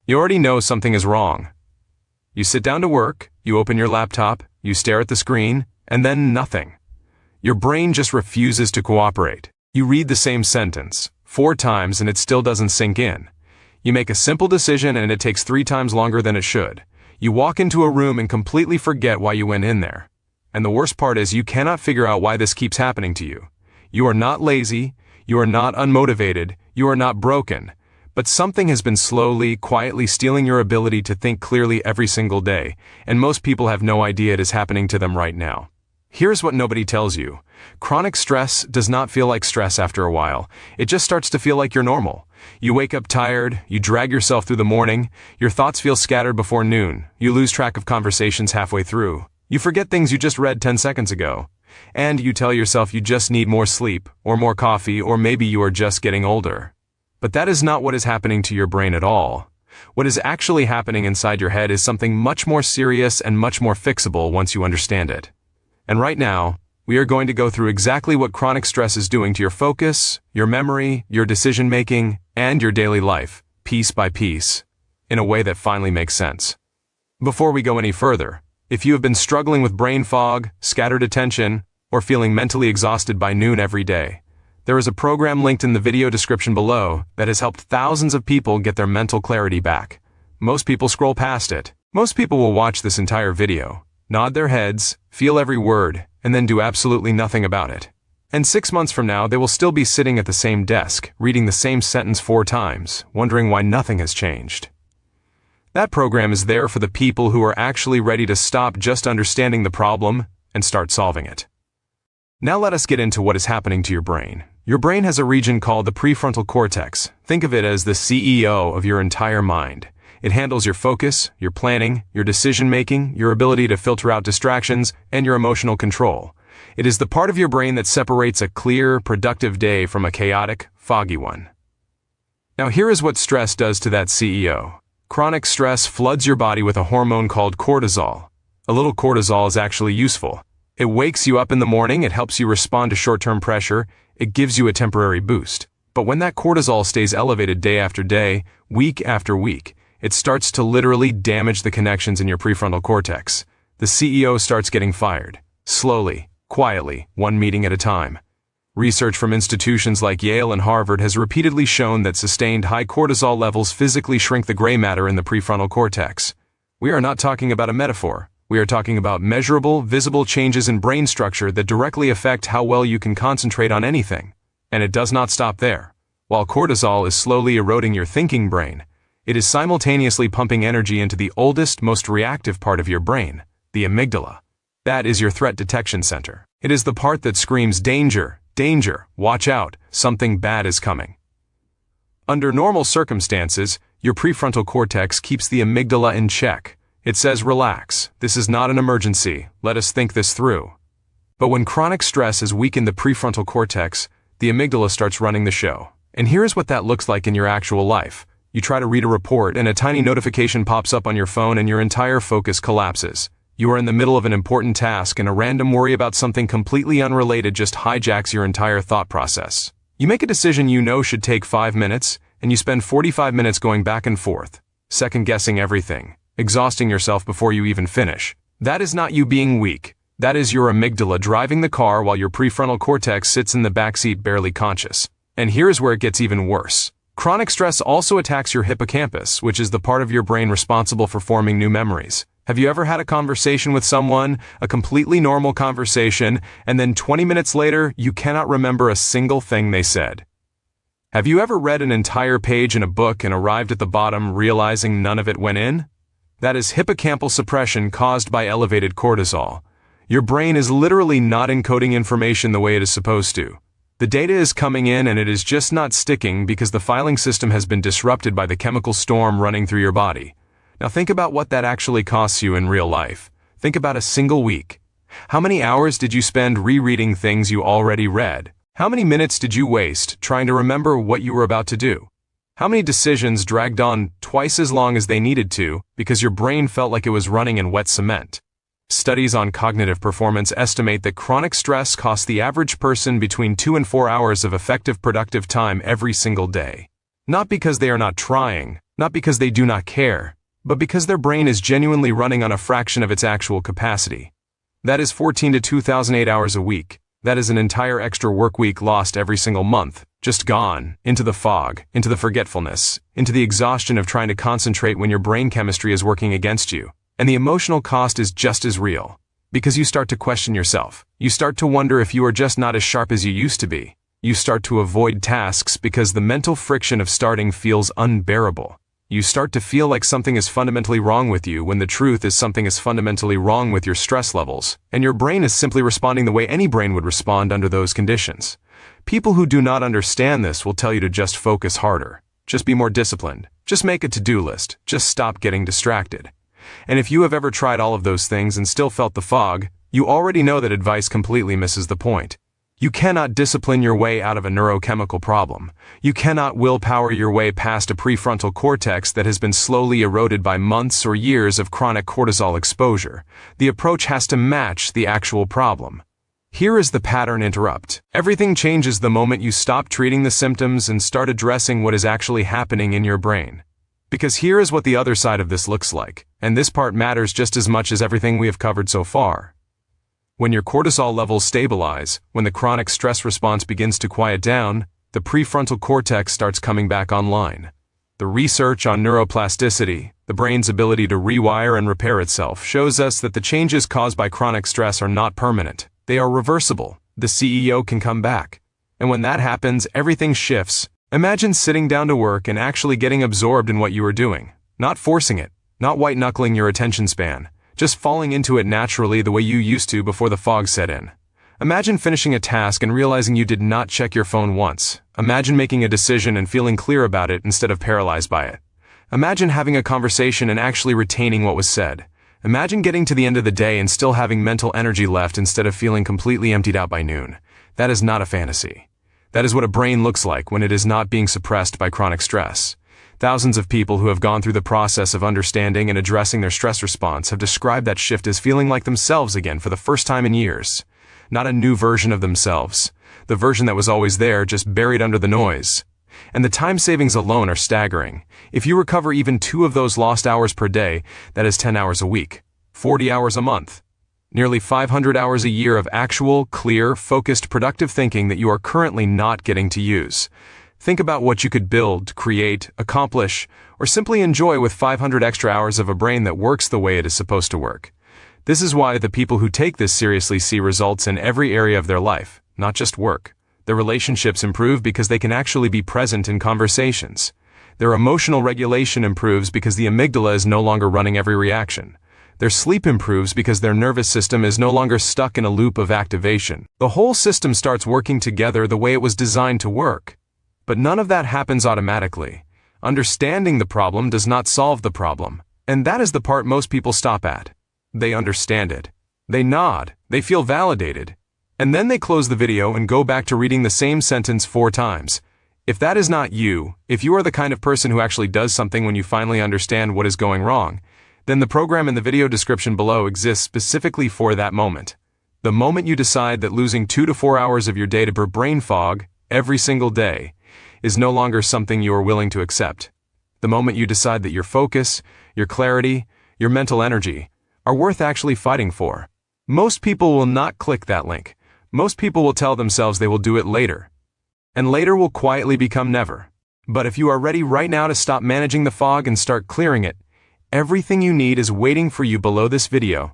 You already know something is wrong. You sit down to work, you open your laptop, you stare at the screen, and then nothing. Your brain just refuses to cooperate. You read the same sentence 4 times and it still doesn't sink in. You make a simple decision and it takes 3 times longer than it should. You walk into a room and completely forget why you went in there. And the worst part is you cannot figure out why this keeps happening to you. You are not lazy, you are not unmotivated, you are not broken. But something has been slowly, quietly stealing your ability to think clearly every single day, and most people have no idea it is happening to them right now. Here's what nobody tells you. Chronic stress does not feel like stress after a while. It just starts to feel like you're normal. You wake up tired, you drag yourself through the morning, your thoughts feel scattered before noon, you lose track of conversations halfway through, you forget things you just read 10 seconds ago, and you tell yourself you just need more sleep, or more coffee, or maybe you are just getting older. But that is not what is happening to your brain at all. What is actually happening inside your head is something much more serious and much more fixable once you understand it. And right now, we are going to go through exactly what chronic stress is doing to your focus, your memory, your decision-making, and your daily life, piece by piece, in a way that finally makes sense. Before we go any further, if you have been struggling with brain fog, scattered attention, or feeling mentally exhausted by noon every day, there is a program linked in the video description below that has helped thousands of people get their mental clarity back. Most people scroll past it. Most people will watch this entire video, nod their heads, feel every word, and then do absolutely nothing about it. And 6 months from now, they will still be sitting at the same desk, reading the same sentence 4 times, wondering why nothing has changed. That program is there for the people who are actually ready to stop just understanding the problem and start solving it. Now let us get into what is happening to your brain. Your brain has a region called the prefrontal cortex. Think of it as the CEO of your entire mind. It handles your focus, your planning, your decision-making, your ability to filter out distractions, and your emotional control. It is the part of your brain that separates a clear, productive day from a chaotic, foggy one. Now here is what stress does to that CEO. Chronic stress floods your body with a hormone called cortisol. A little cortisol is actually useful. It wakes you up in the morning, it helps you respond to short-term pressure, it gives you a temporary boost. But when that cortisol stays elevated day after day, week after week, it starts to literally damage the connections in your prefrontal cortex. The CEO starts getting fired. Slowly, quietly, 1 meeting at a time. Research from institutions like Yale and Harvard has repeatedly shown that sustained high cortisol levels physically shrink the gray matter in the prefrontal cortex. We are not talking about a metaphor. We are talking about measurable, visible changes in brain structure that directly affect how well you can concentrate on anything. And it does not stop there. While cortisol is slowly eroding your thinking brain, it is simultaneously pumping energy into the oldest, most reactive part of your brain, the amygdala. That is your threat detection center. It is the part that screams, danger, danger, watch out, something bad is coming. Under normal circumstances, your prefrontal cortex keeps the amygdala in check. It says, relax, this is not an emergency, let us think this through. But when chronic stress has weakened the prefrontal cortex, the amygdala starts running the show. And here's what that looks like in your actual life. You try to read a report and a tiny notification pops up on your phone and your entire focus collapses. You are in the middle of an important task and a random worry about something completely unrelated just hijacks your entire thought process. You make a decision you know should take 5 minutes, and you spend 45 minutes going back and forth, second-guessing everything, exhausting yourself before you even finish. That is not you being weak. That is your amygdala driving the car while your prefrontal cortex sits in the backseat barely conscious. And here's where it gets even worse. Chronic stress also attacks your hippocampus, which is the part of your brain responsible for forming new memories. Have you ever had a conversation with someone, a completely normal conversation, and then 20 minutes later, you cannot remember a single thing they said? Have you ever read an entire page in a book and arrived at the bottom realizing none of it went in? That is hippocampal suppression caused by elevated cortisol. Your brain is literally not encoding information the way it is supposed to. The data is coming in and it is just not sticking because the filing system has been disrupted by the chemical storm running through your body. Now think about what that actually costs you in real life. Think about a single week. How many hours did you spend rereading things you already read? How many minutes did you waste trying to remember what you were about to do? How many decisions dragged on twice as long as they needed to because your brain felt like it was running in wet cement? Studies on cognitive performance estimate that chronic stress costs the average person between 2 and 4 hours of effective productive time every single day. Not because they are not trying, Not because they do not care, but because their brain is genuinely running on a fraction of its actual capacity. That is 14 to 2008 hours a week. That is an entire extra work week lost every single month, just gone, into the fog, into the forgetfulness, into the exhaustion of trying to concentrate when your brain chemistry is working against you. And the emotional cost is just as real. Because you start to question yourself. You start to wonder if you are just not as sharp as you used to be. You start to avoid tasks because the mental friction of starting feels unbearable. You start to feel like something is fundamentally wrong with you when the truth is something is fundamentally wrong with your stress levels, and your brain is simply responding the way any brain would respond under those conditions. People who do not understand this will tell you to just focus harder, just be more disciplined, just make a to-do list, just stop getting distracted. And if you have ever tried all of those things and still felt the fog, you already know that advice completely misses the point. You cannot discipline your way out of a neurochemical problem. You cannot willpower your way past a prefrontal cortex that has been slowly eroded by months or years of chronic cortisol exposure. The approach has to match the actual problem. Here is the pattern interrupt. Everything changes the moment you stop treating the symptoms and start addressing what is actually happening in your brain. Because here is what the other side of this looks like, and this part matters just as much as everything we have covered so far. When your cortisol levels stabilize, when the chronic stress response begins to quiet down, the prefrontal cortex starts coming back online. The research on neuroplasticity, the brain's ability to rewire and repair itself, shows us that the changes caused by chronic stress are not permanent. They are reversible. The CEO can come back. And when that happens, everything shifts. Imagine sitting down to work and actually getting absorbed in what you are doing. Not forcing it, not white-knuckling your attention span. Just falling into it naturally the way you used to before the fog set in. Imagine finishing a task and realizing you did not check your phone once. Imagine making a decision and feeling clear about it instead of paralyzed by it. Imagine having a conversation and actually retaining what was said. Imagine getting to the end of the day and still having mental energy left instead of feeling completely emptied out by noon. That is not a fantasy. That is what a brain looks like when it is not being suppressed by chronic stress. Thousands of people who have gone through the process of understanding and addressing their stress response have described that shift as feeling like themselves again for the first time in years. Not a new version of themselves. The version that was always there, just buried under the noise. And the time savings alone are staggering. If you recover even 2 of those lost hours per day, that is 10 hours a week, 40 hours a month. Nearly 500 hours a year of actual, clear, focused, productive thinking that you are currently not getting to use. Think about what you could build, create, accomplish, or simply enjoy with 500 extra hours of a brain that works the way it is supposed to work. This is why the people who take this seriously see results in every area of their life, not just work. Their relationships improve because they can actually be present in conversations. Their emotional regulation improves because the amygdala is no longer running every reaction. Their sleep improves because their nervous system is no longer stuck in a loop of activation. The whole system starts working together the way it was designed to work. But none of that happens automatically. Understanding the problem does not solve the problem. And that is the part most people stop at. They understand it. They nod. They feel validated. And then they close the video and go back to reading the same sentence 4 times. If that is not you, if you are the kind of person who actually does something when you finally understand what is going wrong, then the program in the video description below exists specifically for that moment. The moment you decide that losing 2 to 4 hours of your day to brain fog every single day is no longer something you are willing to accept. The moment you decide that your focus, your clarity, your mental energy are worth actually fighting for. Most people will not click that link. Most people will tell themselves they will do it later. And later will quietly become never. But if you are ready right now to stop managing the fog and start clearing it, everything you need is waiting for you below this video.